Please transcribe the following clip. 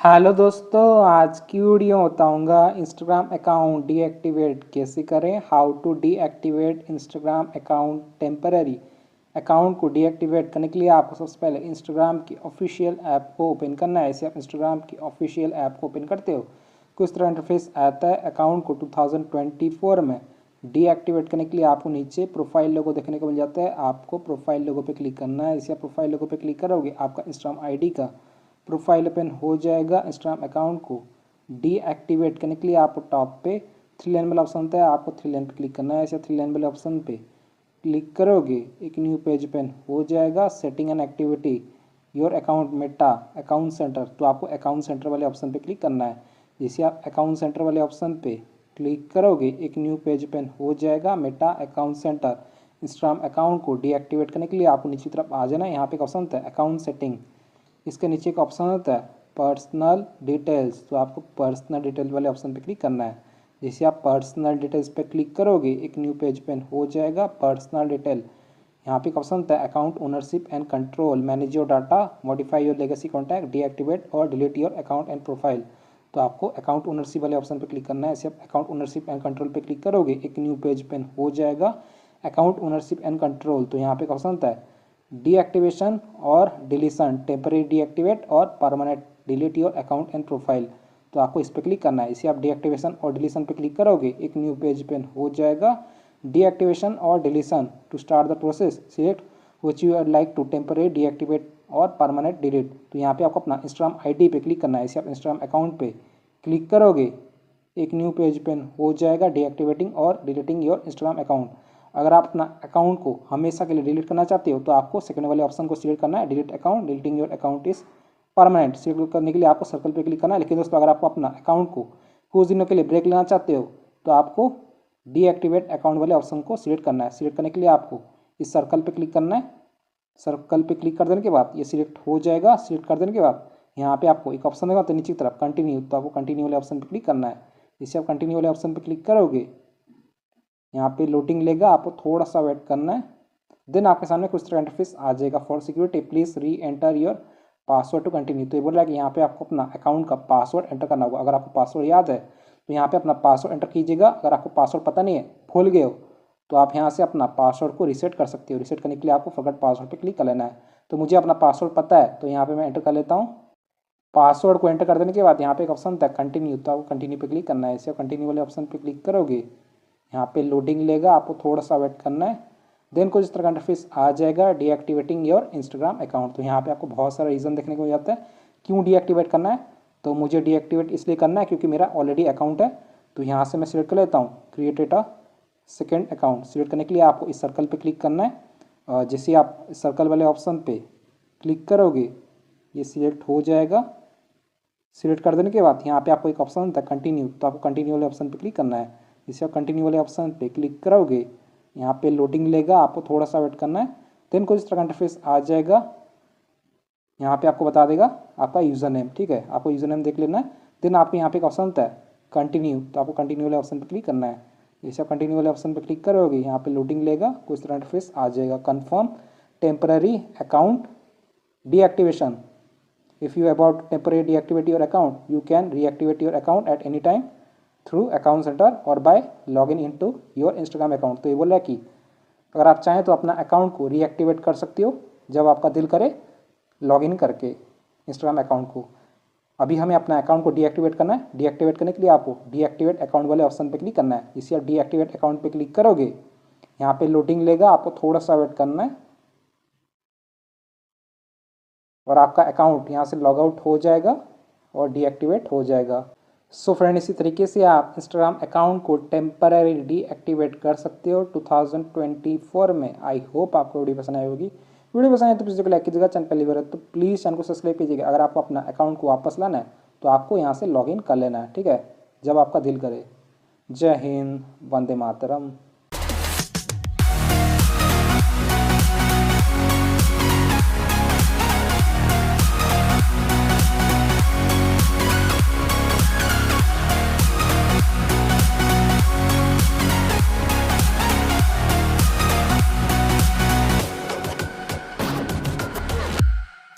Hello दोस्तों, आज की वीडियो बताऊंगा इंस्टाग्राम अकाउंट डीएक्टिवेट कैसे करें। How to deactivate Instagram account temporary. Account को डीएक्टिवेट करने के लिए आपको सबसे पहले इंस्टाग्राम की ऑफिशियल ऐप को ओपन करना है। ऐसे आप इंस्टाग्राम की ऑफिशियल ऐप को ओपन करते हो, कुछ तरह इंटरफेस आता है। अकाउंट को 2024 में डीएक्टिवेट करने के लिए आपको नीचे प्रोफाइल लोगो देखने को मिल जाता है। आपको प्रोफाइल लोगो पे क्लिक करना है। जैसे आप प्रोफाइल लोगो पे क्लिक करोगे, आपका इंस्टाग्राम आईडी का प्रोफाइल ओपन हो जाएगा। इंस्टाग्राम अकाउंट को डीएक्टिवेट करने के लिए आपको टॉप पे 3 लाइन वाला ऑप्शन होता है, आपको 3 लाइन पे क्लिक करना है। ऐसे 3 लाइन वाले ऑप्शन पे क्लिक करोगे, एक न्यू पेज ओपन हो जाएगा। Setting and activity your account Meta account centre, तो आपको अकाउंट सेंटर वाले ऑप्शन पे क्लिक करना है। जैसे आप अकाउंट सेंटर वाले ऑप्शन पे क्लिक करोगे, एक न्यू पेज ओपन हो जाएगा। Meta account centre. Instagram account को डीएक्टिवेट करने के लिए आपको नीचे तरफ आ जाना है। यहाँ पे एक ऑप्शन होता है अकाउंट सेटिंग, इसके नीचे एक ऑप्शन होता है पर्सनल डिटेल्स, तो आपको पर्सनल डिटेल वाले ऑप्शन पे क्लिक करना है। जैसे आप पर्सनल डिटेल्स पे क्लिक करोगे, एक न्यू पेज ओपन हो जाएगा। पर्सनल डिटेल, यहाँ पे एक ऑप्शन होता है account ownership and control, manage your data, modify your legacy contact, deactivate और delete your account and profile. तो आपको अकाउंट ओनरशिप वाले ऑप्शन पे क्लिक करना है। ऐसे आप अकाउंट ओनरशिप एंड कंट्रोल पे क्लिक करोगे, एक न्यू पेज ओपन हो जाएगा। अकाउंट ओनरशिप एंड कंट्रोल, तो यहाँ पे एक ऑप्शन होता है डीएक्टिवेशन और डिलीशन, टेम्परेरी डीएक्टिवेट और permanent delete your account and profile. तो आपको इस पर क्लिक करना है। इसे आप डीएक्टिवेशन और डिलीशन पे क्लिक करोगे, एक न्यू पेज ओपन हो जाएगा। डीएक्टिवेशन और deletion, to start the process select which you are like to temporary deactivate और परमानेंट डिलीट। तो यहाँ पे आपको अपना इंस्टाग्राम आईडी पे क्लिक करना है। इसे आप इंस्टाग्राम अकाउंट पे क्लिक करोगे, एक न्यू पेज ओपन हो जाएगा। डीएक्टिवेटिंग और डिलीटिंग योर इंस्टाग्राम अकाउंट। अगर आप अपना अकाउंट को हमेशा के लिए डिलीट करना चाहते हो तो आपको सेकंड वाले ऑप्शन को सिलेक्ट करना है, delete account, deleting your account is permanent. Select करने के लिए आपको सर्कल पे क्लिक करना है। लेकिन दोस्तों, अगर आपको अपना अकाउंट को कुछ दिनों के लिए ब्रेक लेना चाहते हो तो आपको डीएक्टिवेट अकाउंट वाले ऑप्शन को सिलेक्ट करना है। सिलेक्ट करने के लिए आपको इस सर्कल पर क्लिक करना है। सर्कल पे क्लिक कर देने के बाद ये सिलेक्ट हो जाएगा। सिलेक्ट कर देने के बाद यहाँ पे आपको एक ऑप्शन देगा तो नीचे की तरफ कंटिन्यू, तो आपको कंटिन्यू वाले ऑप्शन पे क्लिक करना है। इसे आप कंटिन्यू वाले ऑप्शन पे क्लिक करोगे, यहाँ पे लोडिंग लेगा, आपको थोड़ा सा वेट करना है। देन आपके सामने कुछ तरह इंटरफेस आ जाएगा। For security please re enter your password to continue. तो ये बोल रहा है कि यहाँ पे आपको अपना अकाउंट का पासवर्ड एंटर करना होगा। अगर आपको पासवर्ड याद है तो यहाँ पे अपना पासवर्ड एंटर कीजिएगा। अगर आपको पासवर्ड पता नहीं है, भूल गए हो, तो आप यहाँ से अपना पासवर्ड को रीसेट कर सकते हो। रीसेट करने के लिए आपको फॉरगेट पासवर्ड पे क्लिक कर लेना है। तो मुझे अपना पासवर्ड पता है तो यहाँ पे मैं एंटर कर लेता हूँ। पासवर्ड को एंटर कर देने के बाद यहाँ पे एक ऑप्शन था कंटिन्यू, तो आपको कंटिन्यू पे क्लिक करना है। इसे कंटिन्यू वाले ऑप्शन पे क्लिक करोगे, यहाँ पे लोडिंग लेगा, आपको थोड़ा सा वेट करना है। देन कुछ इस तरह का इंटरफेस आ जाएगा, डीएक्टिवेटिंग योर इंस्टाग्राम अकाउंट। तो यहाँ पे आपको बहुत सारा रीज़न देखने को मिल जाता है क्यों डीएक्टिवेट करना है। तो मुझे डीएक्टिवेट इसलिए करना है क्योंकि मेरा ऑलरेडी अकाउंट है। तो यहाँ से मैं सिलेक्ट कर लेता हूँ created a second account. Select करने के लिए आपको इस सर्कल पर क्लिक करना है। और जैसे आप इस सर्कल वाले ऑप्शन पर क्लिक करोगे, ये सिलेक्ट हो जाएगा। सिलेक्ट कर देने के बाद यहाँ पे आपको एक ऑप्शन होता है कंटिन्यू, तो आपको कंटिन्यू वाले ऑप्शन पे क्लिक करना है। जिससे आप कंटिन्यू वाले ऑप्शन पे क्लिक करोगे, यहाँ पे लोडिंग लेगा, आपको थोड़ा सा वेट करना है। देन कुछ इस तरह का इंटरफेस आ जाएगा। यहाँ पे आपको बता देगा आपका यूज़र नेम, ठीक है, आपको यूज़र नेम देख लेना है। देन आपको यहाँ पे एक ऑप्शन होता है कंटिन्यू, तो आपको कंटिन्यू वाले ऑप्शन पर क्लिक करना है। जैसे आप कंटिन्यू वाले ऑप्शन पर क्लिक करोगे, यहाँ पे लोडिंग लेगा, कुछ तरह इंटरफेस आ जाएगा। Confirm temporary account deactivation. If you about to temporarily deactivate your account, you can reactivate your account at any time through account center or by login into your Instagram account। तो ये बोल रहा है कि अगर आप चाहें तो अपना अकाउंट को रीएक्टिवेट कर सकते हो जब आपका दिल करे, लॉगिन करके इंस्टाग्राम अकाउंट को। अभी हमें अपना अकाउंट को डीएक्टिवेट करना है। डीएक्टिवेट करने के लिए आपको डीएक्टिवेट अकाउंट वाले ऑप्शन पे क्लिक करना है। जिससे आप डीएक्टिवेट अकाउंट पे क्लिक करोगे, यहाँ पे लोडिंग लेगा, आपको थोड़ा सा वेट करना है और आपका अकाउंट यहाँ से लॉग आउट हो जाएगा और डीएक्टिवेट हो जाएगा। सो फ्रेंड, इसी तरीके से आप इंस्टाग्राम अकाउंट को टेम्पररी डीएक्टिवेट कर सकते हो 2024 में। आई होप आपको वीडियो पसंद आई होगी। वीडियो पसंद आए तो प्लीज़ लाइक कीजिएगा। चैनल पहली बार है तो प्लीज़ चैनल को सब्सक्राइब कीजिएगा। अगर आपको अपना अकाउंट को वापस लाना है तो आपको यहाँ से लॉगिन कर लेना है, ठीक है, जब आपका दिल करे। जय हिंद, वंदे मातरम।